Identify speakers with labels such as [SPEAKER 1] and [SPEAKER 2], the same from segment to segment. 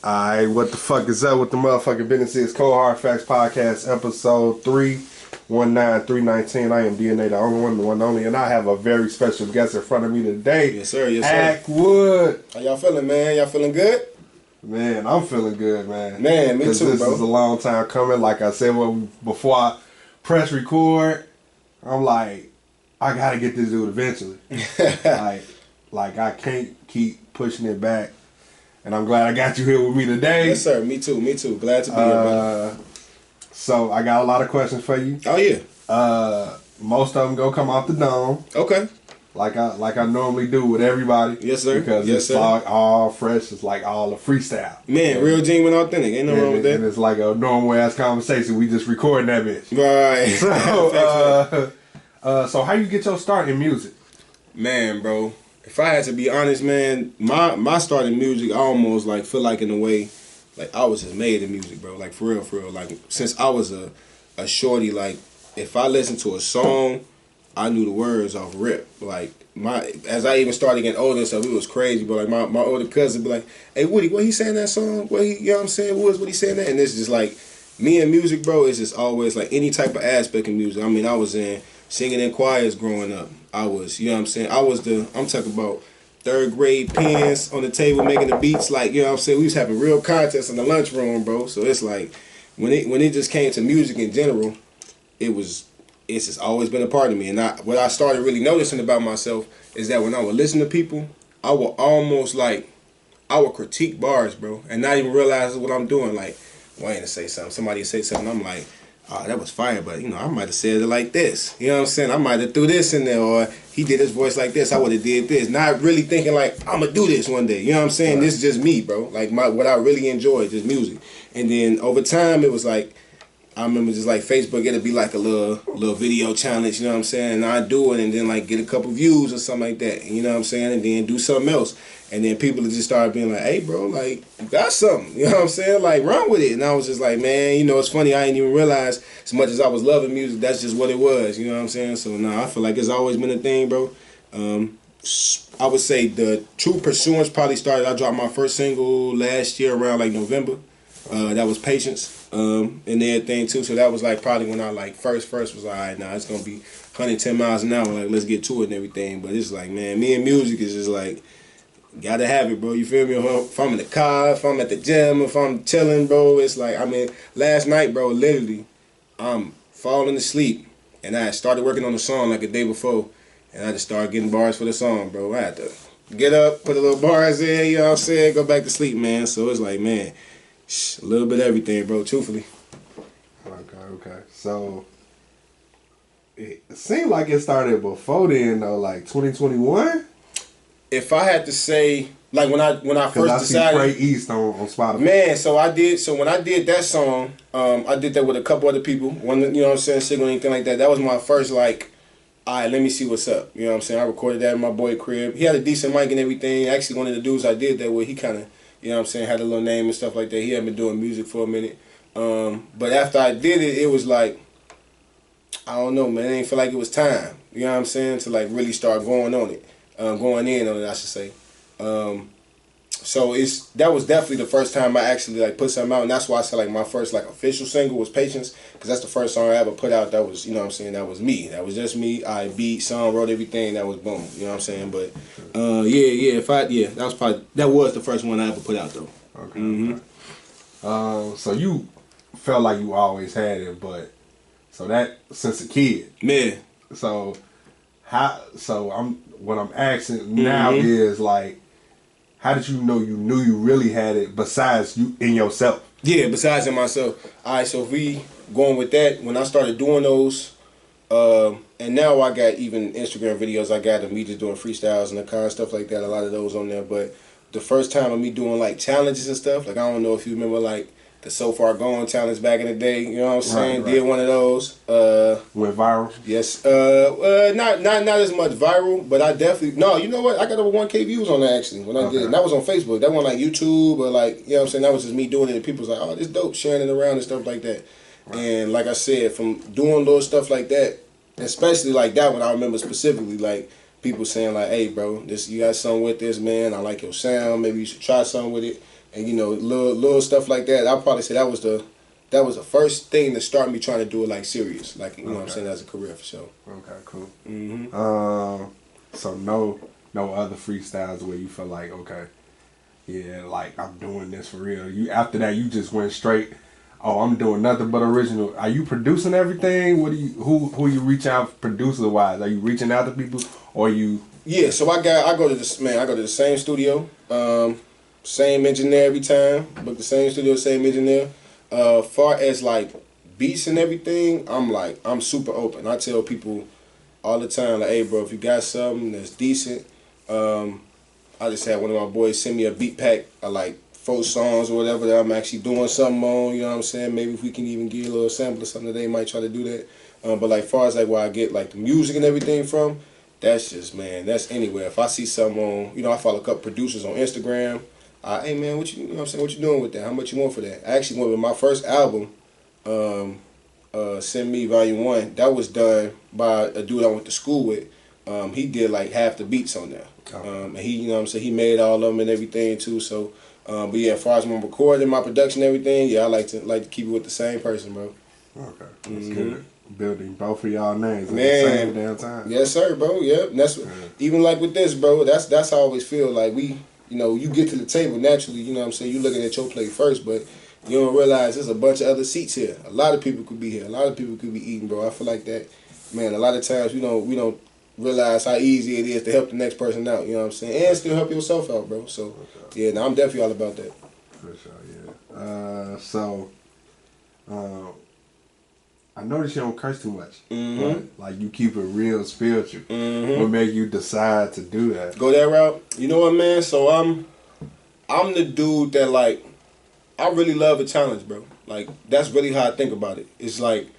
[SPEAKER 1] Alright, what the fuck is up with the motherfucking business? It's Cold Hard Facts Podcast, episode 319. I am DNA, the only one, the one only, and I have a very special guest in front of me today.
[SPEAKER 2] Yes, sir. Yes, sir.
[SPEAKER 1] Ackwood.
[SPEAKER 2] How y'all feeling, man? Y'all feeling good?
[SPEAKER 1] Man, I'm feeling good, man.
[SPEAKER 2] Man, me too,
[SPEAKER 1] this
[SPEAKER 2] bro.
[SPEAKER 1] This is a long time coming. Like I said, before I press record, I'm like, I gotta get this dude eventually. like I can't keep pushing it back. And I'm glad I got you here with me today.
[SPEAKER 2] Yes, sir. Me too. Glad to be here, brother.
[SPEAKER 1] So I got a lot of questions for you.
[SPEAKER 2] Oh, yeah.
[SPEAKER 1] Most of them gonna come off the dome.
[SPEAKER 2] Okay.
[SPEAKER 1] Like I normally do with everybody.
[SPEAKER 2] Yes, sir.
[SPEAKER 1] Because
[SPEAKER 2] yes,
[SPEAKER 1] it's like all fresh. It's like all a freestyle.
[SPEAKER 2] Man, real genuine, authentic. Ain't no wrong with that.
[SPEAKER 1] And it's like a normal ass conversation. We just recording that bitch.
[SPEAKER 2] Right.
[SPEAKER 1] So how you get your start in music?
[SPEAKER 2] Man, bro. If I had to be honest, man, my start in music, I almost like feel like in a way, like I was just made in music, bro. Like for real. Like since I was a shorty, like if I listened to a song, I knew the words off rip. Like as I even started getting older and stuff, it was crazy. But like my older cousin be like, "Hey Woody, what he saying that song? You know what I'm saying? What he saying that?" And it's just like me and music, bro. It's just always like any type of aspect of music. I mean, I was in singing in choirs growing up. I was, you know what I'm saying? I'm talking about third grade pens on the table making the beats. Like, you know what I'm saying? We was having real contests in the lunchroom, bro. So it's like when it just came to music in general, it's just always been a part of me. And what I started really noticing about myself is that when I would listen to people, I would almost like, I would critique bars, bro, and not even realize what I'm doing. Like, Wayne to say something, somebody say something, I'm like, oh, that was fire, but, I might have said it like this. You know what I'm saying? I might have threw this in there, or he did his voice like this, I would have did this. Not really thinking like, I'm going to do this one day. You know what I'm saying? Right. This is just me, bro. Like, what I really enjoy is just music. And then over time, it was like, I remember just like Facebook, it'd be like a little video challenge, you know what I'm saying? And I'd do it and then like get a couple views or something like that, you know what I'm saying? And then do something else. And then people just started being like, hey, bro, like, you got something, you know what I'm saying? Like, run with it. And I was just like, man, it's funny, I didn't even realize as much as I was loving music, that's just what it was, you know what I'm saying? So, I feel like it's always been a thing, bro. I would say the true pursuance probably started, I dropped my first single last year around like November. That was Patience, and everything too. So that was like probably when I like first was like, all right, now it's gonna be 110 miles an hour. Like, let's get to it and everything. But it's like, man, me and music is just like, gotta have it, bro. You feel me? If I'm in the car, if I'm at the gym, if I'm chilling, bro, it's like, last night, bro, literally, I'm falling asleep, and I had started working on the song like a day before, and I just started getting bars for the song, bro. I had to get up, put a little bars in, you know what I'm saying, go back to sleep, man. So it's like, man, a little bit of everything, bro, truthfully.
[SPEAKER 1] Okay. So, it seemed like it started before then, though, like 2021?
[SPEAKER 2] If I had to say, like when I first decided,
[SPEAKER 1] Pray East on Spotify.
[SPEAKER 2] Man, so when I did that song, I did that with a couple other people. One, you know what I'm saying, single or anything like that. That was my first like, all right, let me see what's up. You know what I'm saying? I recorded that in my boy crib. He had a decent mic and everything. Actually, one of the dudes I did that with, he kind of, you know what I'm saying, had a little name and stuff like that. He had been doing music for a minute. But after I did it, it was like, I don't know, man. It didn't feel like it was time. You know what I'm saying? To like really start going in on it, I should say. So that was definitely the first time I actually like put something out, and that's why I said like my first like official single was Patience, because that's the first song I ever put out. That was, you know what I'm saying, that was me. That was just me. I beat, song, wrote everything. That was boom. You know what I'm saying? But that was the first one I ever put out though.
[SPEAKER 1] Okay. Mm-hmm. So you felt like you always had it, but so that since a kid,
[SPEAKER 2] man.
[SPEAKER 1] So what I'm asking now is like, how did you know you really had it besides you in yourself?
[SPEAKER 2] Yeah, besides in myself. All right, so if we going with that, when I started doing those, and now I got even Instagram videos I got of me just doing freestyles and the kind of stuff like that, a lot of those on there. But the first time of me doing like challenges and stuff, like I don't know if you remember like the So Far Gone challenge back in the day, you know what I'm saying? Right. Did one of those.
[SPEAKER 1] Went viral?
[SPEAKER 2] Yes. Not as much viral, but I definitely, no, you know what? I got over 1K views on that actually when I did it. And that was on Facebook. That wasn't like YouTube or like, you know what I'm saying? That was just me doing it and people was like, oh, this dope, sharing it around and stuff like that. Right. And like I said, from doing little stuff like that, especially like that one, I remember specifically like people saying like, hey bro, you got something with this, man. I like your sound. Maybe you should try something with it. and you know, little stuff like that. I'll probably say that was the first thing that started me trying to do it like serious, like you know what I'm saying, as a career for sure.
[SPEAKER 1] Okay, cool.
[SPEAKER 2] Mm-hmm.
[SPEAKER 1] So no other freestyles where you feel like, okay, yeah, like I'm doing this for real. You after that you just went straight. Oh, I'm doing nothing but original. Are you producing everything? What do you who you reach out producer wise? Are you reaching out to people or you?
[SPEAKER 2] Yeah, so I go to the same studio, same engineer every time. Book the same studio, same engineer. Far as like beats and everything, I'm super open. I tell people all the time, like, hey bro, if you got something that's decent, I just had one of my boys send me a beat pack of like 4 songs or whatever that I'm actually doing something on, you know what I'm saying? Maybe if we can even get a little sample or something, they might try to do that. But like far as like where I get like the music and everything from, that's just, man, that's anywhere. If I see something on, you know, I follow a couple producers on Instagram. Hey man, you know what I'm saying, what you doing with that? How much you want for that? I actually went with my first album, Send Me Volume 1. That was done by a dude I went to school with. He did like half the beats on there. And he, you know what I'm saying, he made all of them and everything too. So, but yeah, as far as my recording, my production, everything, yeah, I like to keep it with the same person, bro.
[SPEAKER 1] Okay, that's good. Building both of y'all names at
[SPEAKER 2] Man,
[SPEAKER 1] the same damn time.
[SPEAKER 2] Yes, sir, bro. Yep. And that's even like with this, bro. That's how I always feel. Like we, you know, you get to the table naturally. You know what I'm saying. You looking at your plate first, but you don't realize there's a bunch of other seats here. A lot of people could be here. A lot of people could be eating, bro. I feel like that. Man, a lot of times we don't realize how easy it is to help the next person out. You know what I'm saying, and still help yourself out, bro. So yeah, no, I'm definitely all about that.
[SPEAKER 1] For sure, yeah. I notice you don't curse too much. But, like you keep it real spiritual. What made you decide to do that?
[SPEAKER 2] Go that route? You know what, man? So I'm the dude that like I really love a challenge, bro. Like that's really how I think about it. It's like,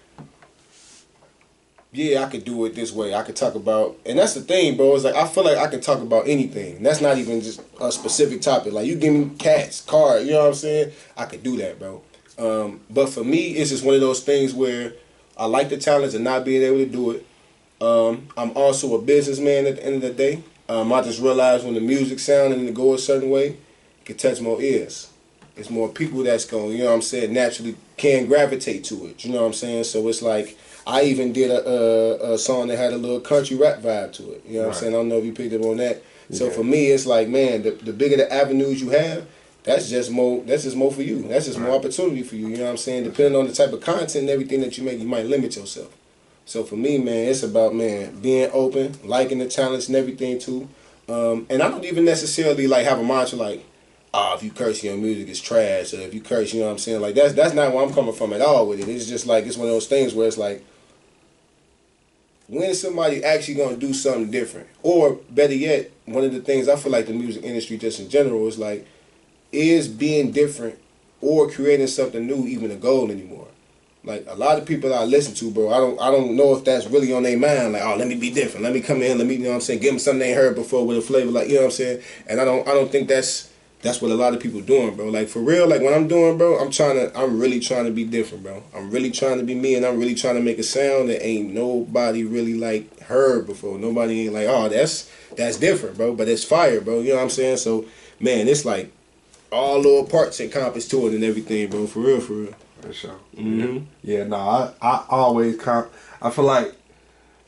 [SPEAKER 2] yeah, I could do it this way. I could talk about, and that's the thing, bro. It's like I feel like I can talk about anything. That's not even just a specific topic. Like you give me cats, cars, you know what I'm saying? I could do that, bro. But for me, it's just one of those things where I like the challenge and not being able to do it. I'm also a businessman at the end of the day. I just realized when the music sound and it go a certain way, it can touch more ears. It's more people that's going, you know what I'm saying, naturally can gravitate to it. You know what I'm saying? So it's like, I even did a song that had a little country rap vibe to it. You know what I'm saying? I don't know if you picked up on that. So for me, it's like, man, the bigger the avenues you have, that's just more for you. That's just more opportunity for you. You know what I'm saying? Depending on the type of content and everything that you make, you might limit yourself. So for me, man, it's about, man, being open, liking the talents and everything too. And I don't even necessarily like have a mantra like, if you curse your music it's trash, or if you curse, you know what I'm saying? Like that's not where I'm coming from at all with it. It's just like it's one of those things where it's like, when is somebody actually gonna do something different? Or better yet, one of the things I feel like the music industry just in general is like, is being different or creating something new even a goal anymore? Like a lot of people that I listen to, bro, I don't know if that's really on their mind. Like, oh, let me be different. Let me come in. Let me, you know what I'm saying, give them something they ain't heard before with a flavor, like, you know what I'm saying. And I don't think that's what a lot of people doing, bro. Like for real, like what I'm doing, bro, I'm really trying to be different, bro. I'm really trying to be me, and I'm really trying to make a sound that ain't nobody really like heard before. Nobody ain't like, oh, that's different, bro. But it's fire, bro. You know what I'm saying? So, man, it's like all little parts encompass to it and everything, bro. For real, for real.
[SPEAKER 1] For sure. Yeah, no, I always I feel like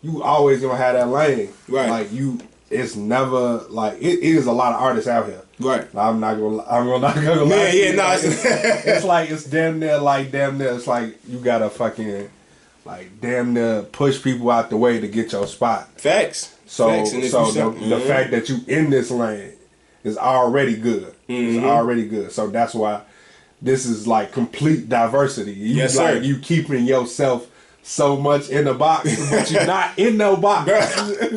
[SPEAKER 1] you always gonna have that lane.
[SPEAKER 2] Right.
[SPEAKER 1] Like it's never like it is a lot of artists out here.
[SPEAKER 2] Right.
[SPEAKER 1] I'm not gonna lie.
[SPEAKER 2] Man, yeah, no,
[SPEAKER 1] it's like it's damn near. It's like you gotta fucking like damn near push people out the way to get your spot.
[SPEAKER 2] Facts.
[SPEAKER 1] So
[SPEAKER 2] Facts. And
[SPEAKER 1] the fact that you in this lane is already good. It's already good. So that's why this is like complete diversity.
[SPEAKER 2] Yes, sir.
[SPEAKER 1] You keeping yourself so much in the box, but you're not in no box.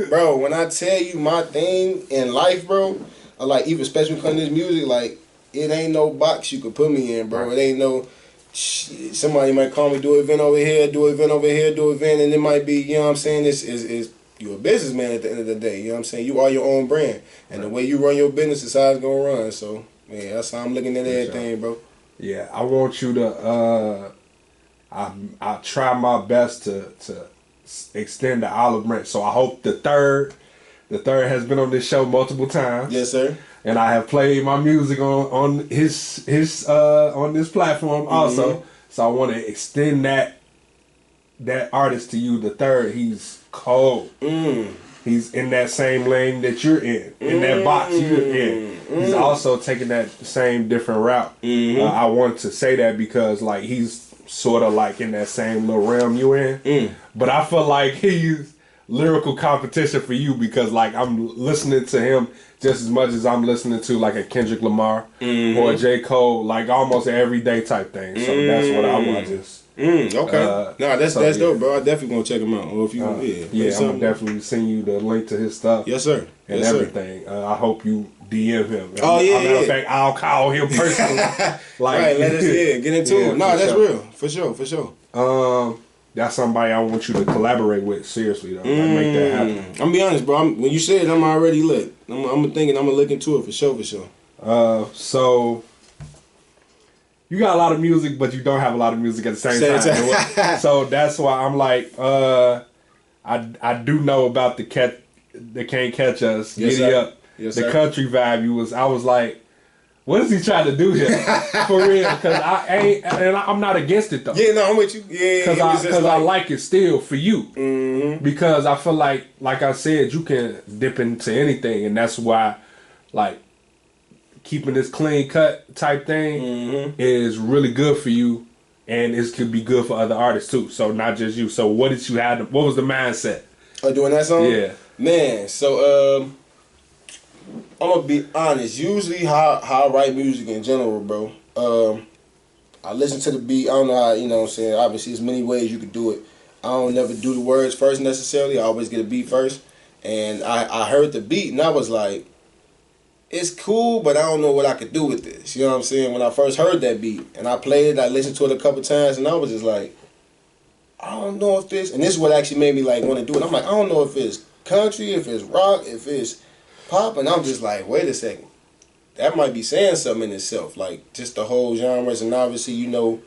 [SPEAKER 2] Bro, when I tell you my thing in life, bro, I like, even especially when it comes to this music, like, it ain't no box you could put me in, bro. It ain't no, somebody might call me, do an event over here, do an event over here, do an event, and it might be, you know what I'm saying, is you're a businessman at the end of the day, you know what I'm saying? You are your own brand, and the way you run your business is how it's gonna run, so, yeah, that's how I'm looking at everything, bro.
[SPEAKER 1] Yeah, I want you to, I try my best to extend the olive branch, so I hope the third The third has been on this show multiple times.
[SPEAKER 2] Yes, sir.
[SPEAKER 1] And I have played my music on his on this platform also. So I want to extend that artist to you. The third, he's cold. He's in that same lane that you're in that box you're in. He's also taking that same different route. I want to say that because like he's sort of like in that same little realm you in. But I feel like he's lyrical competition for you because like I'm listening to him just as much as I'm listening to like a Kendrick Lamar or a J. Cole, like almost an everyday type thing. So that's what I want to just.
[SPEAKER 2] Okay. That's dope, bro. I definitely gonna check him out. Or if you,
[SPEAKER 1] I'm gonna definitely send you the link to his stuff.
[SPEAKER 2] Yes, sir.
[SPEAKER 1] And
[SPEAKER 2] yes,
[SPEAKER 1] everything.
[SPEAKER 2] Sir.
[SPEAKER 1] I hope you DM him.
[SPEAKER 2] Oh yeah.
[SPEAKER 1] Matter of fact, I'll call him personally. Like,
[SPEAKER 2] right. Let us get into it. No, that's real. For sure.
[SPEAKER 1] That's somebody I want you to collaborate with. Seriously though, like, make that happen.
[SPEAKER 2] I'm gonna be honest, bro. When you said it, I'm already lit. I'm thinking. I'm gonna look into it for sure.
[SPEAKER 1] So. You got a lot of music, but you don't have a lot of music at the same time. So that's why I'm like, I do know about the Can't Catch Us,
[SPEAKER 2] yes,
[SPEAKER 1] Giddy
[SPEAKER 2] sir.
[SPEAKER 1] Up,
[SPEAKER 2] yes,
[SPEAKER 1] the
[SPEAKER 2] sir.
[SPEAKER 1] country vibe. I was like, what is he trying to do here? For real, because I'm not against it though.
[SPEAKER 2] Yeah, no, I'm with you. Yeah,
[SPEAKER 1] because I like it still for you. Because I feel like I said, you can dip into anything, and that's why, like. Keeping this clean cut type thing is really good for you, and it could be good for other artists too. So not just you. So what did you have? What was the mindset?
[SPEAKER 2] Oh, doing that song?
[SPEAKER 1] Yeah,
[SPEAKER 2] man. So I'm gonna be honest. Usually, how I write music in general, bro. I listen to the beat. I don't know how, you know what I'm saying. Obviously, there's many ways you could do it. I don't never do the words first necessarily. I always get a beat first, and I heard the beat and I was like. It's cool, but I don't know what I could do with this. You know what I'm saying? When I first heard that beat and I played it, I listened to it a couple times and I was just like, I don't know if this, and this is what actually made me like want to do it. I'm like, I don't know if it's country, if it's rock, if it's pop, and I'm just like, wait a second. That might be saying something in itself. Like just the whole genres, and obviously, you know,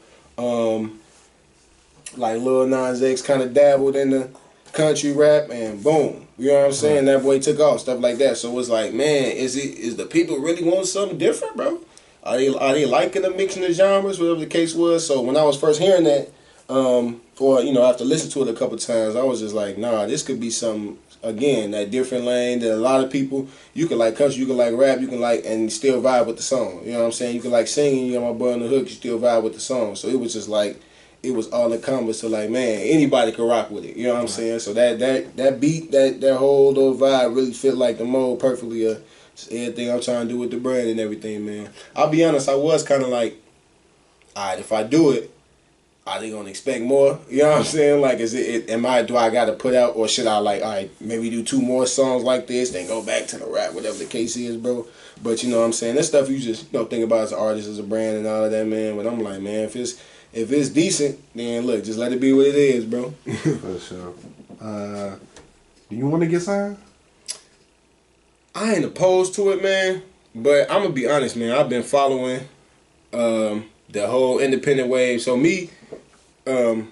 [SPEAKER 2] like Lil Nas X kind of dabbled in the country rap and boom. You know what I'm saying? That boy took off, stuff like that. So it's like, man, is the people really want something different, bro? Are they liking the mixing the genres, whatever the case was? So when I was first hearing that, or you know, after listening to it a couple times, I was just like, nah, this could be some again, that different lane that a lot of people, you can like country, you can like rap, you can like and still vibe with the song. You know what I'm saying? You can like singing, you got my boy on the hook, you still vibe with the song. So it was just like it was all encompassed to like, man, anybody could rock with it. You know what I'm saying? So that beat, that whole little vibe really fit like the mold perfectly. Everything I'm trying to do with the brand and everything, man. I'll be honest, I was kind of like, all right, if I do it, are they gonna expect more? You know what I'm saying? Like, do I gotta put out, or should I like, all right, maybe do 2 more songs like this, then go back to the rap, whatever the case is, bro. But you know what I'm saying? That stuff you just think about as an artist, as a brand, and all of that, man. But I'm like, man, if it's decent, then look, just let it be what it is, bro.
[SPEAKER 1] For sure. Do you want to get signed?
[SPEAKER 2] I ain't opposed to it, man. But I'm gonna be honest, man. I've been following the whole independent wave. So me, again,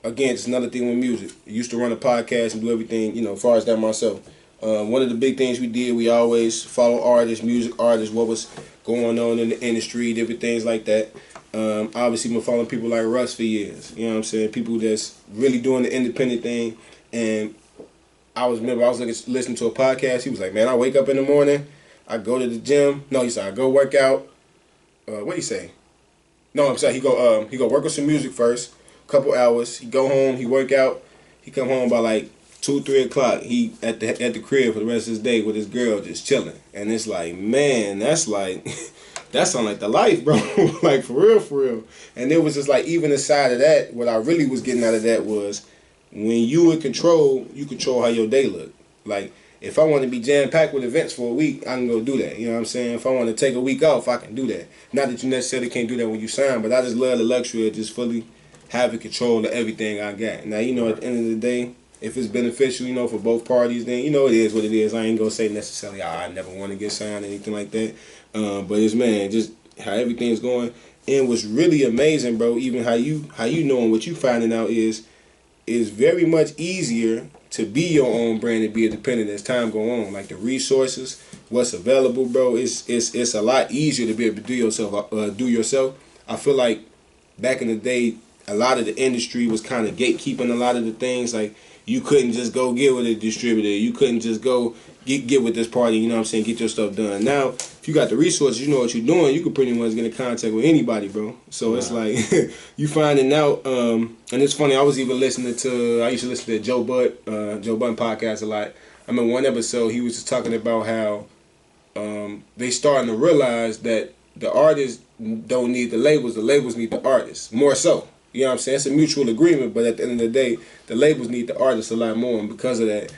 [SPEAKER 2] just another thing with music. I used to run a podcast and do everything, as far as that myself. One of the big things we did, we always follow artists, music artists, what was going on in the industry, different things like that. Obviously, been following people like Russ for years. You know what I'm saying? People that's really doing the independent thing. And I was listening to a podcast. He was like, man, I wake up in the morning, I go to the gym. No, he said, I go work out. What did he say? No, I'm sorry. He go work on some music first, couple hours. He go home, he work out. He come home by like 2-3 o'clock. He at the crib for the rest of his day with his girl just chilling. And it's like, man, that's like that sound like the life, bro. Like for real. And it was just like, even aside of that, what I really was getting out of that was when you in control, you control how your day look. Like if I want to be jam-packed with events for a week, I can go do that. You know what I'm saying? If I want to take a week off, I can do that. Not that you necessarily can't do that when you sign, but I just love the luxury of just fully having control of everything I got. Now, at the end of the day, if it's beneficial, for both parties, then, it is what it is. I ain't going to say necessarily, I never want to get signed or anything like that. But it's, man, just how everything's going. And what's really amazing, bro, even how you knowing what you finding out is it's very much easier to be your own brand and be independent as time go on. Like the resources, what's available, bro, it's a lot easier to be able to do yourself. I feel like back in the day, a lot of the industry was kind of gatekeeping a lot of the things. Like you couldn't just go get with a distributor. You couldn't just go get with this party. You know what I'm saying? Get your stuff done. Now, if you got the resources, you know what you're doing. You can pretty much get in contact with anybody, bro. So it's like you finding out. And it's funny. I used to listen to Joe Budden podcast a lot. I remember one episode he was just talking about how they starting to realize that the artists don't need the labels need the artists more so. You know what I'm saying? It's a mutual agreement, but at the end of the day, the labels need the artists a lot more, and because of that,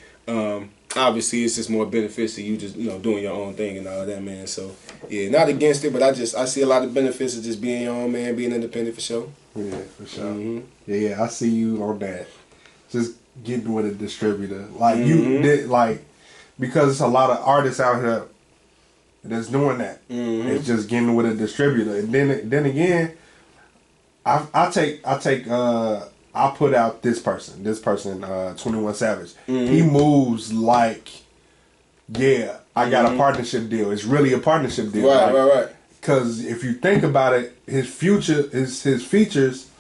[SPEAKER 2] obviously it's just more benefits to you just doing your own thing and all that, man. So yeah, not against it, but I see a lot of benefits of just being your own man, being independent for sure.
[SPEAKER 1] Yeah, for sure. Mm-hmm. Yeah, I see you on that. Just getting with a distributor, like you did, like because it's a lot of artists out here that's doing that. It's just getting with a distributor, and then again, I put out this person, 21 Savage. He moves like, yeah, I got a partnership deal. It's really a partnership deal,
[SPEAKER 2] right.
[SPEAKER 1] Because if you think about it, his features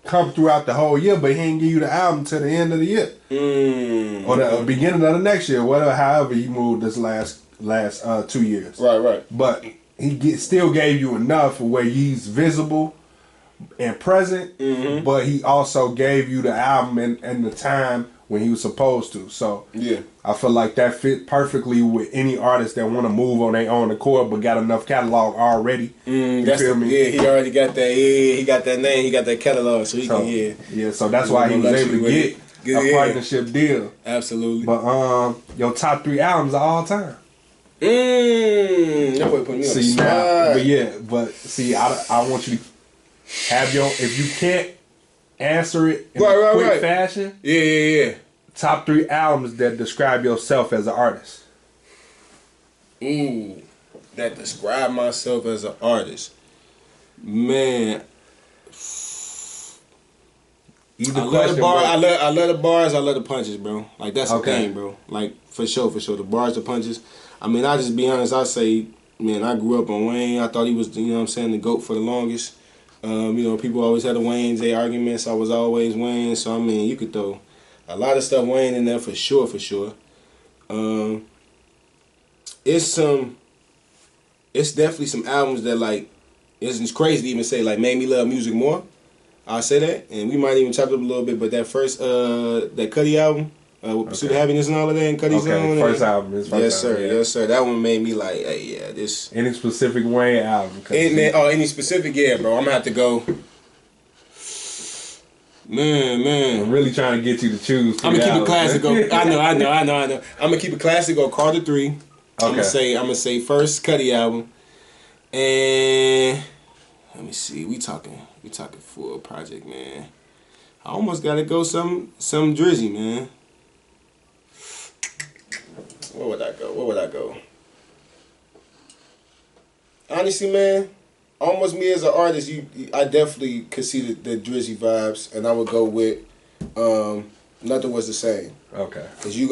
[SPEAKER 1] come throughout the whole year, but he ain't give you the album till the end of the year or the beginning of the next year, whatever. However, he moved this last 2 years.
[SPEAKER 2] Right.
[SPEAKER 1] But he still gave you enough where he's visible and present, but he also gave you the album and the time when he was supposed to. So
[SPEAKER 2] yeah,
[SPEAKER 1] I feel like that fit perfectly with any artist that want to move on their own accord, but got enough catalog already. You feel me?
[SPEAKER 2] Yeah, he already got that. Yeah, he got that name. He got that catalog, so he can. Yeah.
[SPEAKER 1] So that's why he was able to get a partnership deal.
[SPEAKER 2] Absolutely.
[SPEAKER 1] But your top 3 albums of all time.
[SPEAKER 2] That boy put me on the spot.
[SPEAKER 1] But see, I want you to have if you can't answer it in a quick fashion.
[SPEAKER 2] Yeah.
[SPEAKER 1] Top 3 albums that describe yourself as an artist.
[SPEAKER 2] That describe myself as an artist. Man. I love the bars, I love the punches, bro. Like that's the thing, bro. Like for sure. The bars, the punches. I mean, I just be honest, I say, man, I grew up on Wayne. I thought he was, the GOAT for the longest. People always had the Wayne's arguments. I was always Wayne. So, I mean, you could throw a lot of stuff Wayne in there for sure. It's definitely some albums that, like, it's crazy to even say, like, made me love music more. I'll say that. And we might even chop it up a little bit, but that first, that Cudi album, with Pursuit of Happiness and all of that, and Cudi's on.
[SPEAKER 1] First album.
[SPEAKER 2] Yes, sir. That one made me like, hey, yeah, this.
[SPEAKER 1] Any specific Wayne album?
[SPEAKER 2] Any specific? Yeah, bro. I'm gonna have to go. Man.
[SPEAKER 1] I'm really trying to get you to choose.
[SPEAKER 2] I'm gonna keep it classic. I know. I'm gonna keep it classic. Go Carter 3. Okay. I'm gonna say first Cudi album, and let me see. We talking full project, man. I almost gotta go some Drizzy, man. Where would I go? Honestly, man, almost me as an artist, I definitely could see the Drizzy vibes, and I would go with Nothing Was the Same.
[SPEAKER 1] Okay.
[SPEAKER 2] Cause you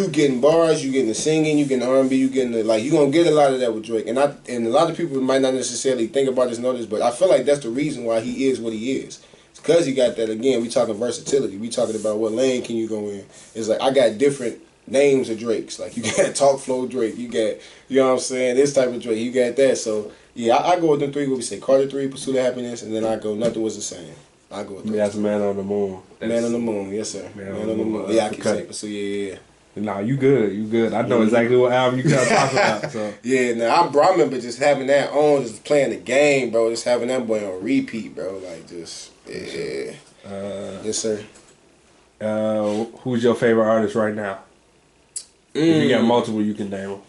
[SPEAKER 2] getting bars, you getting the singing, you getting the R&B, you getting you gonna get a lot of that with Drake, and a lot of people might not necessarily think about this, know this, but I feel like that's the reason why he is what he is. It's cause he got that. Again, we talking versatility. We talking about what lane can you go in. It's like I got different names of Drakes. Like you got Talk Flow Drake, you got, you know what I'm saying, this type of Drake, you got that. So yeah, I go with them 3. What we say, Carter 3, Pursuit of Happiness, and then I go Nothing Was the Same. I go with those.
[SPEAKER 1] That's Man on the Moon.
[SPEAKER 2] Man on the Moon, yes sir. Man on the Moon. Yeah, I can say Pursuit. Yeah.
[SPEAKER 1] Nah, you good. I know exactly what album you gotta talk about. So
[SPEAKER 2] yeah, now I remember just having that on, just playing the game, bro. Just having that boy on repeat, bro. Like just yeah. Yes sir.
[SPEAKER 1] Who's your favorite artist right now? If you got multiple, you can name them.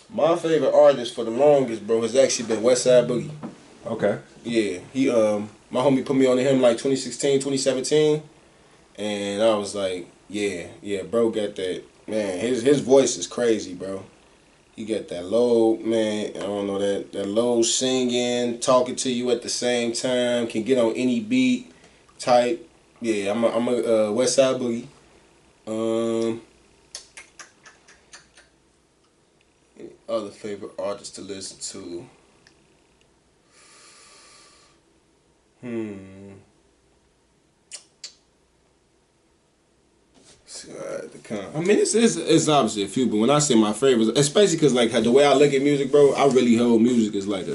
[SPEAKER 2] My favorite artist for the longest, bro, has actually been Westside Boogie.
[SPEAKER 1] Okay.
[SPEAKER 2] Yeah, he my homie put me on to him like 2016, 2017, and I was like, yeah, bro, got that, man. His voice is crazy, bro. He got that low, man. I don't know, that low singing, talking to you at the same time, can get on any beat. type. Yeah, I'm a West Side Boogie. Any other favorite artists to listen to? I mean, it's obviously a few, but when I say my favorites, especially because like the way I look at music, bro, I really hold music as like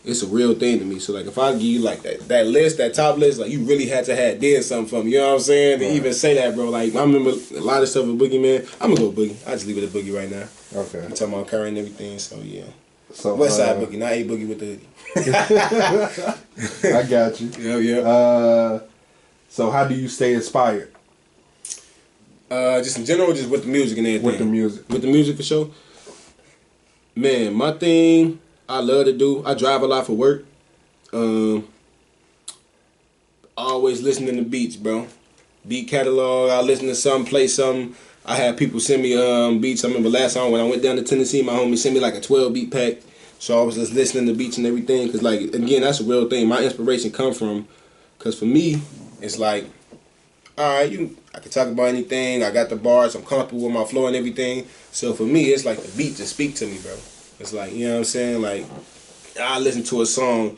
[SPEAKER 2] it's a real thing to me. So like if I give you like that list, that top list, like you really had to have did something for me. You know what I'm saying? To even say that, bro. Like I remember a lot of stuff with Boogie, man. I'm gonna go Boogie. I just leave it at Boogie right now.
[SPEAKER 1] Okay.
[SPEAKER 2] You talking about current and everything, so yeah.
[SPEAKER 1] So
[SPEAKER 2] West Side Boogie, not A Boogie with the
[SPEAKER 1] hoodie. I got you.
[SPEAKER 2] Yeah.
[SPEAKER 1] So how do you stay inspired?
[SPEAKER 2] Just in general, just with the music and everything. With the music for sure. Man, my thing I love to do. I drive a lot for work. Always listening to beats, bro. Beat catalog. I listen to something, play something. I have people send me beats. I remember last time when I went down to Tennessee, my homie sent me like a 12 beat pack. So I was just listening to beats and everything. Cause like again, that's a real thing. My inspiration come from. Cause for me, it's like, all right, I can talk about anything. I got the bars. I'm comfortable with my flow and everything. So for me, it's like the beat just speak to me, bro. It's like, you know what I'm saying? Like, I listen to a song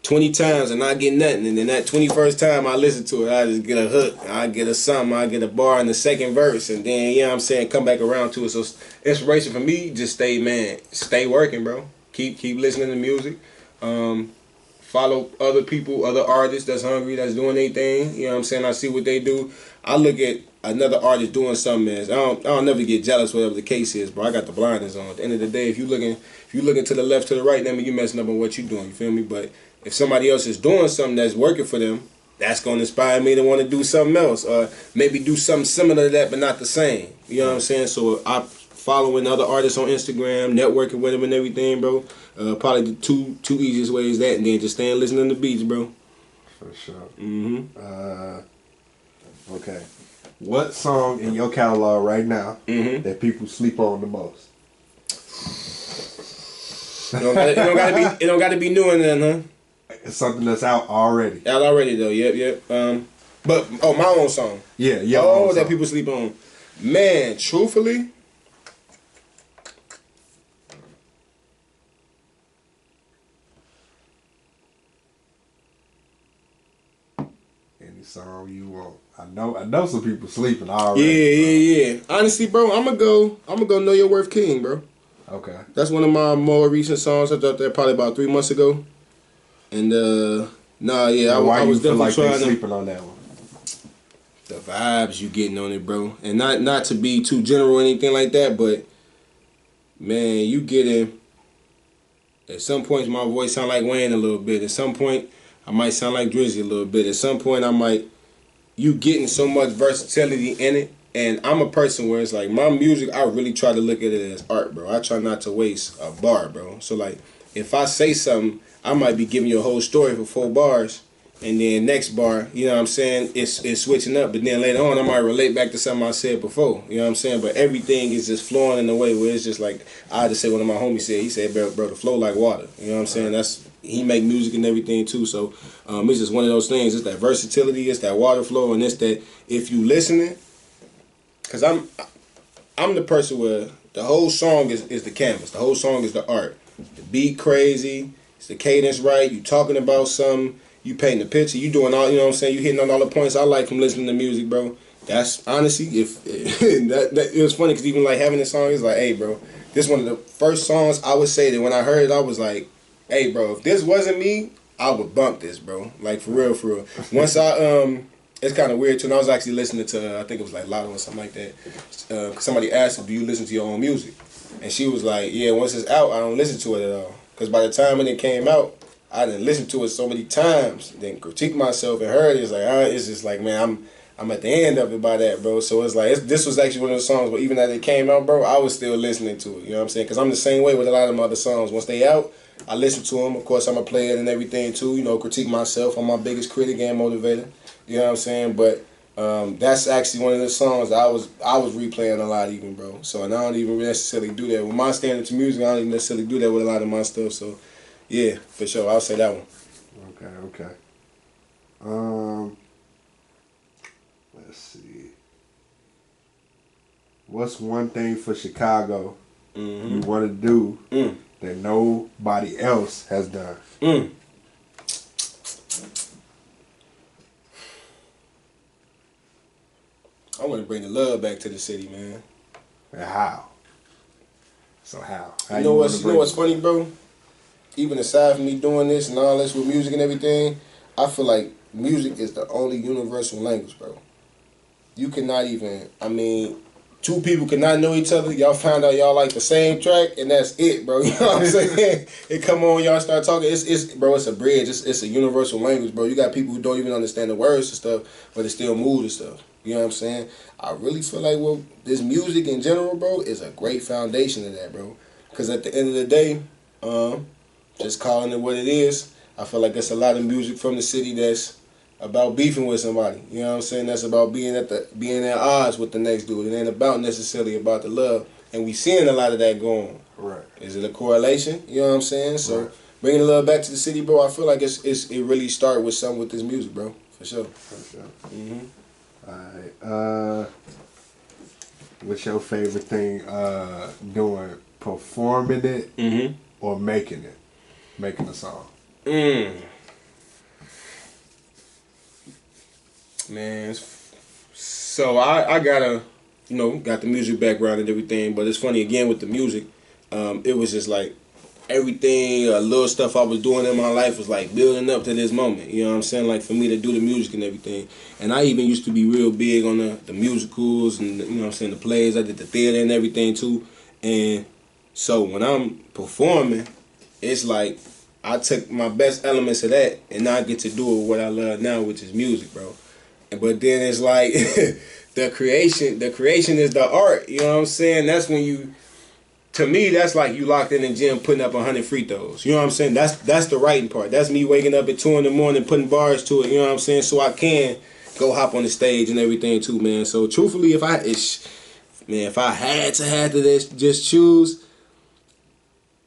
[SPEAKER 2] 20 times and I get nothing. And then that 21st time I listen to it, I just get a hook. I get a something. I get a bar in the second verse. And then, you know what I'm saying, come back around to it. So inspiration for me, just stay working, bro. Keep listening to music. Follow other people, other artists that's hungry, that's doing their thing. You know what I'm saying? I see what they do. I look at another artist doing something as I don't never get jealous, whatever the case is, bro. I got the blinders on. At the end of the day, if you looking to the left, to the right, that mean you messing up on what you doing. You feel me? But if somebody else is doing something that's working for them, that's gonna inspire me to want to do something else, or maybe do something similar to that, but not the same. You know what I'm saying? So I following other artists on Instagram, networking with them and everything, bro. Probably the two easiest ways that, and then just staying listening to beats, bro.
[SPEAKER 1] For sure. Okay. What song in your catalog right now that people sleep on the most?
[SPEAKER 2] It don't gotta be new and then, huh?
[SPEAKER 1] It's something that's out already.
[SPEAKER 2] Out already though. Yep. But my own song.
[SPEAKER 1] Yeah.
[SPEAKER 2] Oh, that people sleep on. Man, truthfully.
[SPEAKER 1] Song you want. I know some people sleeping already.
[SPEAKER 2] Yeah. Honestly, bro, I'm gonna go Know Your Worth King, bro.
[SPEAKER 1] Okay.
[SPEAKER 2] That's one of my more recent songs. I dropped that probably about 3 months ago. And I was definitely
[SPEAKER 1] like
[SPEAKER 2] trying
[SPEAKER 1] sleeping on that one.
[SPEAKER 2] The vibes you getting on it, bro. And not to be too general or anything like that, but man, you getting at some points my voice sound like Wayne a little bit. At some point I might sound like Drizzy a little bit. At some point, you getting so much versatility in it. And I'm a person where it's like, my music, I really try to look at it as art, bro. I try not to waste a bar, bro. So, like, if I say something, I might be giving you a whole story for 4 bars. And then next bar, you know what I'm saying, it's switching up. But then later on, I might relate back to something I said before. You know what I'm saying? But everything is just flowing in a way where it's just like, I just say one of my homies said, he said, bro, the flow like water. You know what I'm saying? He make music and everything too. So it's just one of those things. It's that versatility, it's that water flow, and it's that if you listening, because I'm the person where the whole song is the canvas. The whole song is the art. The beat crazy, it's the cadence right, you talking about something, you painting the picture, you doing all, you know what I'm saying, you hitting on all the points I like from listening to music, bro. That's honestly, if it was funny because even like having this song, it's like, hey, bro, this one of the first songs I would say that when I heard it, I was like, hey, bro, if this wasn't me, I would bump this, bro. Like, for real, for real. Once it's kind of weird, too, and I was actually listening to, I think it was like Lotto or something like that. Somebody asked her, do you listen to your own music? And she was like, yeah, once it's out, I don't listen to it at all. Because by the time when it came out, I didn't listen to it so many times, then critique myself and heard it. It's like, it's just like, man, I'm at the end of it by that, bro. So it's like, this was actually one of those songs where even as it came out, bro, I was still listening to it. You know what I'm saying? Because I'm the same way with a lot of my other songs. Once they out, I listen to them. Of course, I'm going to play it and everything, too. You know, critique myself. I'm my biggest critic and motivator. You know what I'm saying? But that's actually one of the songs that I was replaying a lot even, bro. So, and I don't even necessarily do that. With my standard to music, I don't even necessarily do that with a lot of my stuff. So, yeah, for sure. I'll say that one.
[SPEAKER 1] Okay. let's see. What's one thing for Chicago you want to do that nobody else has done?
[SPEAKER 2] I want to bring the love back to the city, man.
[SPEAKER 1] And how? So how?
[SPEAKER 2] You know what's funny, bro? Even aside from me doing this and all this with music and everything, I feel like music is the only universal language, bro. You cannot even, two people cannot know each other. Y'all found out y'all like the same track, and that's it, bro. You know what I'm saying? It come on, y'all start talking. It's a bridge. It's a universal language, bro. You got people who don't even understand the words and stuff, but it still moves and stuff. You know what I'm saying? I really feel like this music in general, bro, is a great foundation of that, bro. Because at the end of the day, just calling it what it is, I feel like it's a lot of music from the city that's about beefing with somebody. You know what I'm saying? That's about being at odds with the next dude. It ain't about necessarily about the love. And we seeing a lot of that going on.
[SPEAKER 1] Right.
[SPEAKER 2] Is it a correlation? You know what I'm saying? So bringing the love back to the city, bro, I feel like it really started with something with this music, bro. For sure.
[SPEAKER 1] For sure. Alright. What's your favorite thing doing? Performing it or making it? Making a song.
[SPEAKER 2] Man, so I got the music background and everything, but it's funny again with the music. It was just like everything, little stuff I was doing in my life was like building up to this moment. You know what I'm saying? Like for me to do the music and everything. And I even used to be real big on the musicals and you know what I'm saying, the plays. I did the theater and everything too. And so when I'm performing, it's like I took my best elements of that and now I get to do what I love now, which is music, bro. But then it's like the creation is the art. You know what I'm saying? That's when to me, that's like you locked in the gym putting up 100 free throws. You know what I'm saying? That's the writing part. That's me waking up at 2 in the morning putting bars to it. You know what I'm saying? So I can go hop on the stage and everything too, man. So truthfully, if I had to just choose,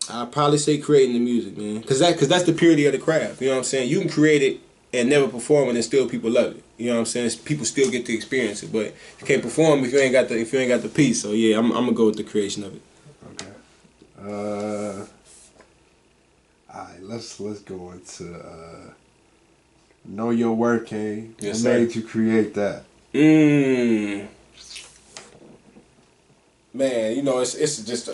[SPEAKER 2] I'd probably say creating the music, man. Cause that's the purity of the craft. You know what I'm saying? You can create it and never perform it and still people love it. You know what I'm saying? People still get to experience it, but you can't perform if you ain't got the piece. So yeah, I'm gonna go with the creation of it.
[SPEAKER 1] Okay. Alright, let's go into Know Your Worth, King.
[SPEAKER 2] Yes,
[SPEAKER 1] what
[SPEAKER 2] sir.
[SPEAKER 1] made you create that?
[SPEAKER 2] Man, you know, it's just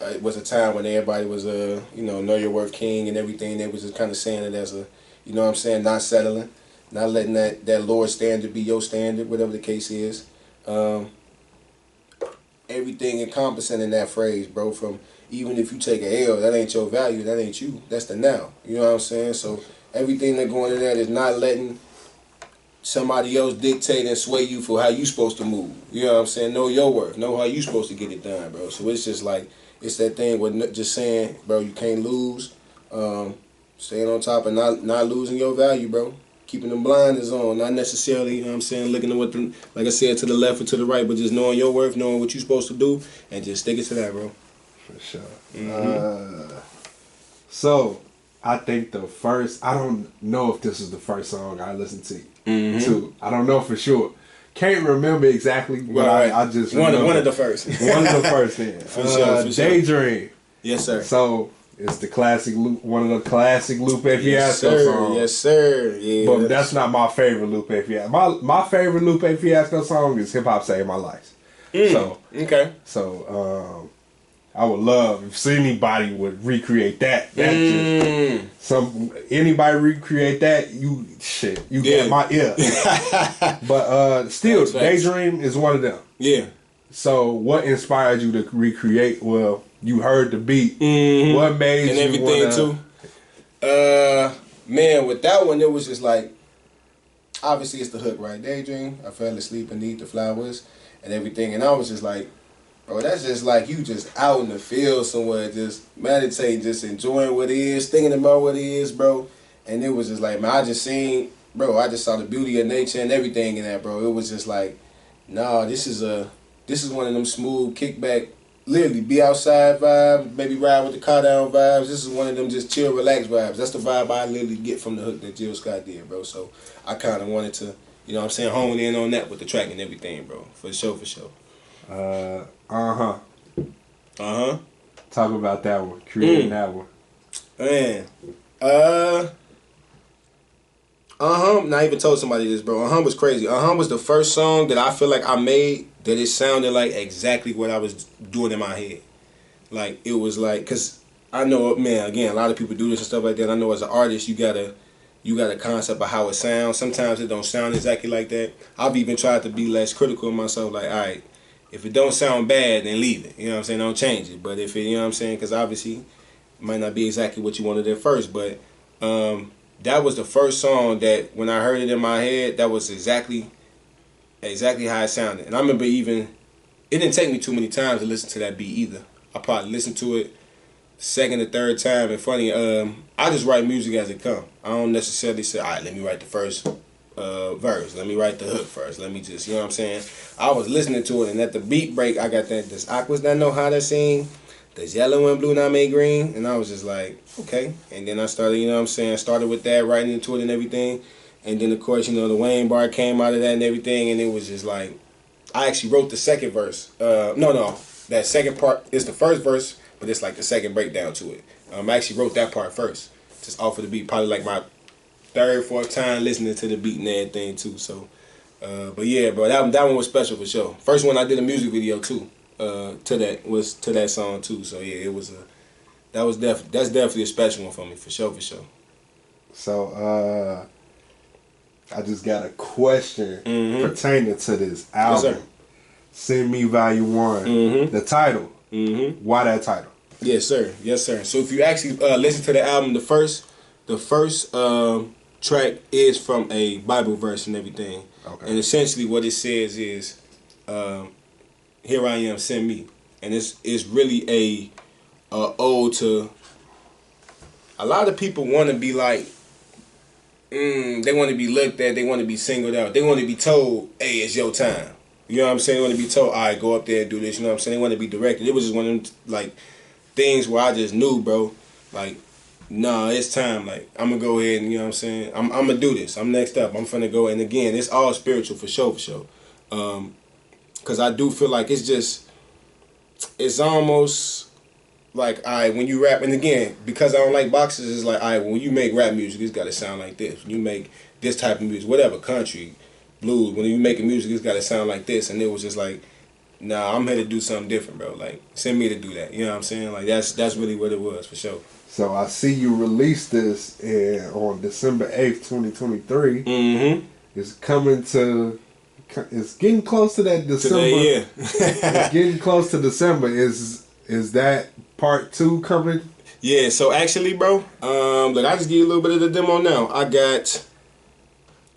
[SPEAKER 2] it was a time when everybody was Know Your Worth King and everything. They was just kind of saying it as a, you know what I'm saying, not settling, not letting that lower standard be your standard, whatever the case is. Everything encompassing in that phrase, bro, from even if you take an L, that ain't your value, that ain't you. That's the now. You know what I'm saying? So everything that going in that is not letting somebody else dictate and sway you for how you supposed to move. You know what I'm saying? Know your worth. Know how you supposed to get it done, bro. So it's just like, it's that thing with just saying, bro, you can't lose. Staying on top and not losing your value, bro. Keeping them blinders on, not necessarily, you know what I'm saying, looking at like I said, to the left or to the right, but just knowing your worth, knowing what you're supposed to do, and just stick it to that, bro.
[SPEAKER 1] For sure. So, I think I don't know if this is the first song I listened to. I don't know for sure. Can't remember exactly, but I just remember.
[SPEAKER 2] One of the first.
[SPEAKER 1] One of the first, yeah.
[SPEAKER 2] For sure.
[SPEAKER 1] Daydream.
[SPEAKER 2] Yes, sir.
[SPEAKER 1] So, it's the classic, one of the classic Lupe Fiasco songs.
[SPEAKER 2] Yes, sir. Yeah.
[SPEAKER 1] But that's not my favorite Lupe Fiasco. My favorite Lupe Fiasco song is Hip Hop Saved My Life. So,
[SPEAKER 2] okay.
[SPEAKER 1] So, I would love if anybody would recreate that. Anybody recreate that, you get my ear. But still, Daydream is one of them.
[SPEAKER 2] Yeah.
[SPEAKER 1] So, what inspired you to recreate? Well, you heard the beat. What made
[SPEAKER 2] and
[SPEAKER 1] you
[SPEAKER 2] everything too? Man, with that one, it was just like, obviously it's the hook, right? Daydream. I fell asleep beneath the flowers and everything, and I was just like, bro, that's just like you just out in the field somewhere, just meditating, just enjoying what it is, thinking about what it is, bro. And it was just like, man, I just saw the beauty of nature and everything in that, bro. It was just like, nah, this is one of them smooth kickback, literally be outside vibes, maybe ride with the car down vibes. This is one of them just chill, relax vibes. That's the vibe I literally get from the hook that Jill Scott did, bro. So I kind of wanted to you know what I'm saying, hone in on that with the track and everything, bro. For sure, for sure.
[SPEAKER 1] Talk about that one. Creating that one.
[SPEAKER 2] Man. Not even told somebody this, bro. Was crazy. Was the first song that I feel like I made that it sounded like exactly what I was doing in my head. Like, it was like, cause I know, man, again, a lot of people do this and stuff like that. I know as an artist, you got a concept of how it sounds. Sometimes it don't sound exactly like that. I've even tried to be less critical of myself. Like, all right, if it don't sound bad, then leave it. You know what I'm saying? Don't change it. But if it, you know what I'm saying? Because obviously, it might not be exactly what you wanted at first. But that was the first song that when I heard it in my head, that was exactly how it sounded. And I remember it didn't take me too many times to listen to that beat either. I probably listened to it second or third time. And funny, I just write music as it come. I don't necessarily say, all right, let me write the first verse. Let me write the hook first. Let me just, you know what I'm saying? I was listening to it, and at the beat break, I got that, this aquas that know how to sing, this yellow and blue not made green, and I was just like, okay. And then I started, you know what I'm saying, started with that, writing into it and everything. And then, of course, you know, the Wayne bar came out of that and everything, and it was just like, I actually wrote the second verse. That second part is the first verse, but it's like the second breakdown to it. I actually wrote that part first, just off of the beat, probably like my third, fourth time listening to the beat and everything too. So, but yeah, bro, that one was special for sure. First one I did a music video too. To that song too. So yeah, that's definitely a special one for me for sure.
[SPEAKER 1] So I just got a question pertaining to this album.
[SPEAKER 2] Yes, sir.
[SPEAKER 1] Send Me Volume 1. The title. Why that title?
[SPEAKER 2] Yes, sir. Yes, sir. So if you actually listen to the album, the first track is from a Bible verse and everything. Okay. And essentially what it says is, here I am, send me. And it's really a ode to, a lot of people want to be like, they want to be looked at, they want to be singled out, they want to be told, hey, it's your time. You know what I'm saying? They want to be told, all right, go up there and do this. You know what I'm saying? They want to be directed. It was just one of them, like, things where I just knew, bro, like, nah, it's time. Like, I'm going to go ahead and, you know what I'm saying? I'm going to do this. I'm next up. I'm finna go. And again, it's all spiritual for sure. Because I do feel like it's almost like, all right, when you rap, and again, because I don't like boxes, it's like, all right, when you make rap music, it's got to sound like this. When you make this type of music, whatever, country, blues, when you making music, it's got to sound like this. And it was just like, nah, I'm here to do something different, bro. Like, send me to do that. You know what I'm saying? Like, that's really what it was, for sure.
[SPEAKER 1] So I see you released this on December 8th, 2023. It's coming to, it's getting close to that December.
[SPEAKER 2] Today, yeah.
[SPEAKER 1] It's getting close to December. Is that part 2 coming?
[SPEAKER 2] Yeah, so actually, bro, look, I just give you a little bit of the demo now. I got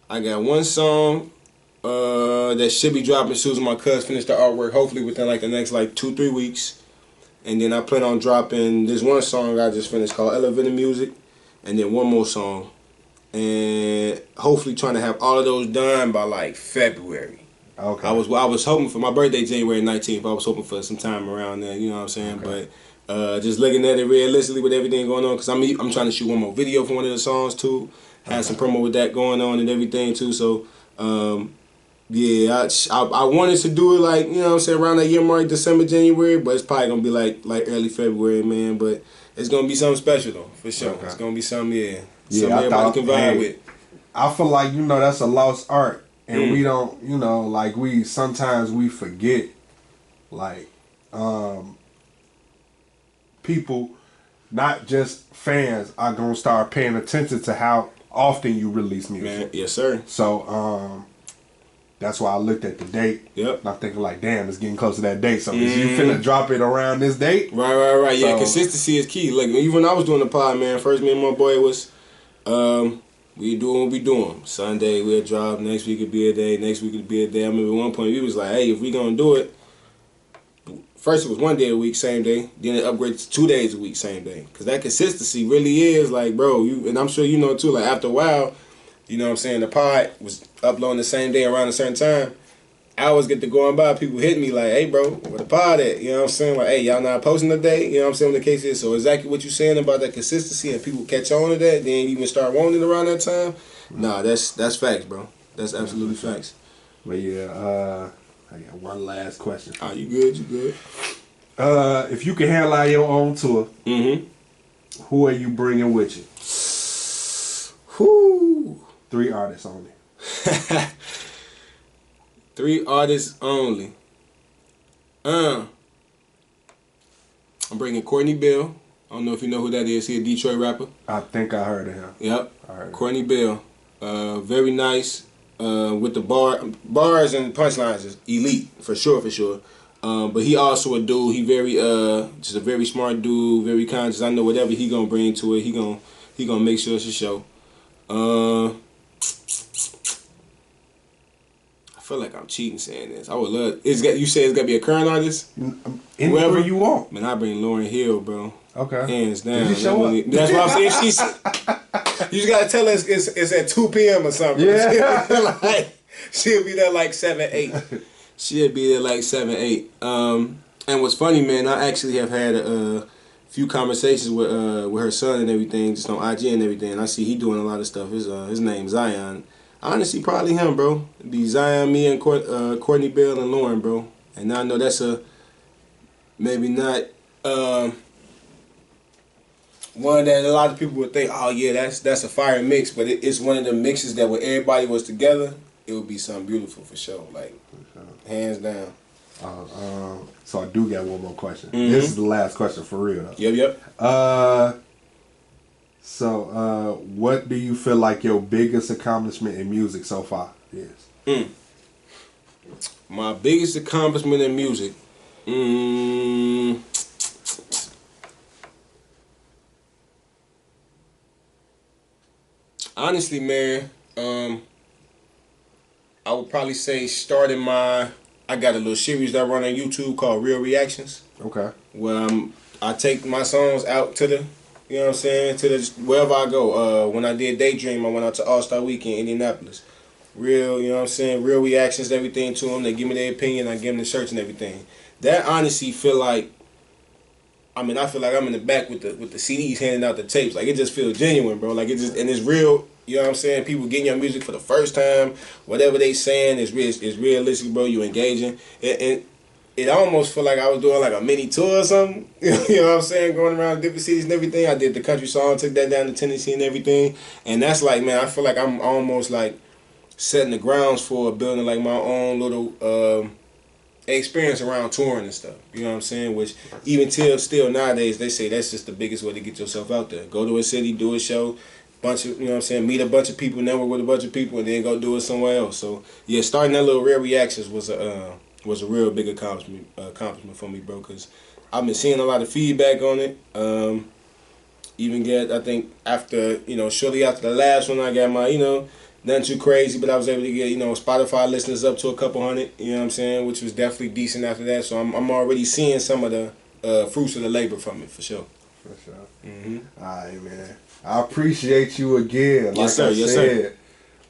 [SPEAKER 2] one song that should be dropping as soon as my cuz finish the artwork, hopefully within like the next like 2-3 weeks. And then I plan on dropping this one song I just finished called Elevator Music, and then one more song. And hopefully trying to have all of those done by like February. Okay. I was hoping for my birthday, January 19th. I was hoping for some time around there, you know what I'm saying? Okay. But just looking at it realistically with everything going on, because I'm trying to shoot one more video for one of the songs too. Had some promo with that going on and everything too. So yeah, I wanted to do it like, you know what I'm saying, around that year mark, December, January, but it's probably gonna be like early February, man. But it's gonna be something special though, for sure. Okay. It's gonna be something, something everybody can vibe with.
[SPEAKER 1] I feel like, you know, that's a lost art, and we don't, you know, like sometimes we forget, like people, not just fans, are gonna start paying attention to how often you release music.
[SPEAKER 2] Man, yes, sir.
[SPEAKER 1] So that's why I looked at the date.
[SPEAKER 2] Yep.
[SPEAKER 1] And I'm thinking like, damn, it's getting close to that date. So is you finna drop it around this date?
[SPEAKER 2] Right. So, yeah, consistency is key. Like, even when I was doing the pod, man, first me and my boy was, we doing what we doing. Sunday we'll drop, next week it'll be a day, next week it'll be a day. I remember at one point we was like, hey, if we gonna do it, first it was 1 day a week, same day. Then it upgraded to 2 days a week, same day. Because that consistency really is like, bro, and I'm sure you know too, like after a while, you know what I'm saying, the pod was uploading the same day around a certain time. Hours get to going by, people hit me like, hey bro, where the pod at? You know what I'm saying? Like, hey, y'all not posting today? You know what I'm saying, what the case is. So exactly what you're saying about that consistency and people catch on to that, then even start wanting it around that time. Nah, that's facts, bro. That's absolutely facts.
[SPEAKER 1] But yeah, I got one last question.
[SPEAKER 2] Oh, you good? You good?
[SPEAKER 1] If you can handle your own tour, who are you bringing with you?
[SPEAKER 2] Whoo!
[SPEAKER 1] 3 artists only.
[SPEAKER 2] 3 artists only. I'm bringing Courtney Bell. I don't know if you know who that is. He a Detroit rapper.
[SPEAKER 1] I think I heard of him.
[SPEAKER 2] Yep.
[SPEAKER 1] I heard
[SPEAKER 2] Courtney Bell. Very nice. With the bars and punchlines is elite for sure. But he also a dude. He very just a very smart dude. Very conscious. I know whatever he gonna bring to it, he gonna make sure it's a show. I feel like I'm cheating saying this. I would love. You say it's gotta be a current artist.
[SPEAKER 1] Whoever you want.
[SPEAKER 2] Man, I bring Lauryn Hill, bro.
[SPEAKER 1] Okay.
[SPEAKER 2] Hands down.
[SPEAKER 1] Did she show up?
[SPEAKER 2] That's what I'm saying. You just gotta tell us it's at 2 p.m. or something.
[SPEAKER 1] Yeah.
[SPEAKER 2] She'll be there like 7, 8. She'll be there like 7, 8. And what's funny, man, I actually have had a few conversations with her son and everything, just on IG and everything. I see he doing a lot of stuff. His name's Zion. Honestly, probably him, bro. It'd be Zion, me, and Courtney Bell and Lauren, bro. And I know that's maybe not one that a lot of people would think, oh yeah, that's a fire mix, but it's one of the mixes that when everybody was together, it would be something beautiful for sure, like hands down.
[SPEAKER 1] So I do got one more question. This is the last question for real though.
[SPEAKER 2] Yep.
[SPEAKER 1] So what do you feel like your biggest accomplishment in music so far is?
[SPEAKER 2] My biggest accomplishment in music. Honestly, man, I would probably say starting I got a little series that I run on YouTube called Real Reactions.
[SPEAKER 1] Okay.
[SPEAKER 2] Where I take my songs out to the, you know what I'm saying, to the wherever I go. When I did Daydream, I went out to All-Star Weekend in Indianapolis. Real, you know what I'm saying, real reactions, everything to them. They give me their opinion, I give them the shirts and everything. That honestly feel like, I feel like I'm in the back with the CDs handing out the tapes. Like, it just feels genuine, bro. Like, and it's real, you know what I'm saying? People getting your music for the first time. Whatever they saying is realistic, bro. You engaging. And it almost feel like I was doing like a mini tour or something. You know what I'm saying? Going around different cities and everything. I did the country song, took that down to Tennessee and everything. And that's like, man, I feel like I'm almost like setting the grounds for building like my own little experience around touring and stuff. You know what I'm saying? Which even still nowadays they say that's just the biggest way to get yourself out there. Go to a city, do a show, bunch of, you know what I'm saying, meet a bunch of people, network with a bunch of people, and then go do it somewhere else. So yeah, starting that little Real Reactions was a real big accomplishment for me, bro. Cause I've been seeing a lot of feedback on it. Even I think after, shortly after the last one, I got my, nothing too crazy, but I was able to get, Spotify listeners up to a couple hundred, you know what I'm saying, which was definitely decent after that. So I'm already seeing some of the fruits of the labor from it, for sure.
[SPEAKER 1] For sure. All right, man. I appreciate you again.
[SPEAKER 2] Yes, sir. Yes, sir.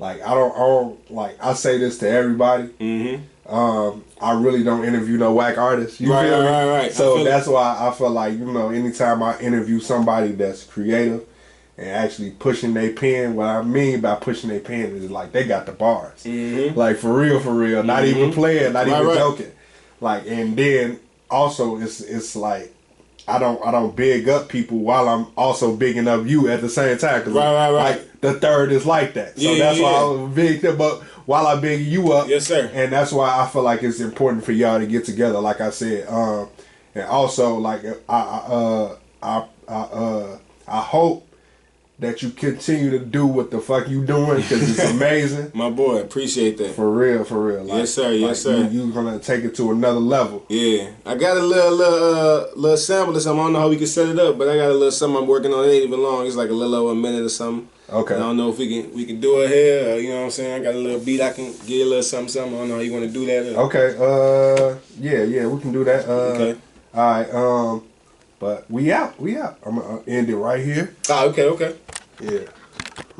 [SPEAKER 1] Like, I don't I say this to everybody. I really don't interview no whack artists. You feel me?
[SPEAKER 2] Right.
[SPEAKER 1] So that's why I feel like, anytime I interview somebody that's creative and actually pushing their pen, what I mean by pushing their pen is like they got the bars. Like for real. Not even playing, not even joking. Like, and then also it's like I don't big up people while I'm also bigging up you at the same time.
[SPEAKER 2] Right.
[SPEAKER 1] Like the third is like that. So that's why I was big them up while I big you up.
[SPEAKER 2] Yes, sir.
[SPEAKER 1] And that's why I feel like it's important for y'all to get together, like I said. And also like I hope that you continue to do what the fuck you doing, because it's amazing.
[SPEAKER 2] My boy, appreciate that.
[SPEAKER 1] For real. Like,
[SPEAKER 2] yes, sir. Yes, sir.
[SPEAKER 1] You gonna take it to another level.
[SPEAKER 2] Yeah, I got a little sample or something. I don't know how we can set it up, but I got a little something I'm working on. It ain't even long. It's like a little over a minute or something.
[SPEAKER 1] Okay.
[SPEAKER 2] I don't know if we can do it here. You know what I'm saying? I got a little beat. I can get a little something. I don't know how you want to do that.
[SPEAKER 1] Okay. Yeah, we can do that.
[SPEAKER 2] Okay.
[SPEAKER 1] All right. But we out. I'm gonna end it right here.
[SPEAKER 2] Okay.
[SPEAKER 1] Yeah.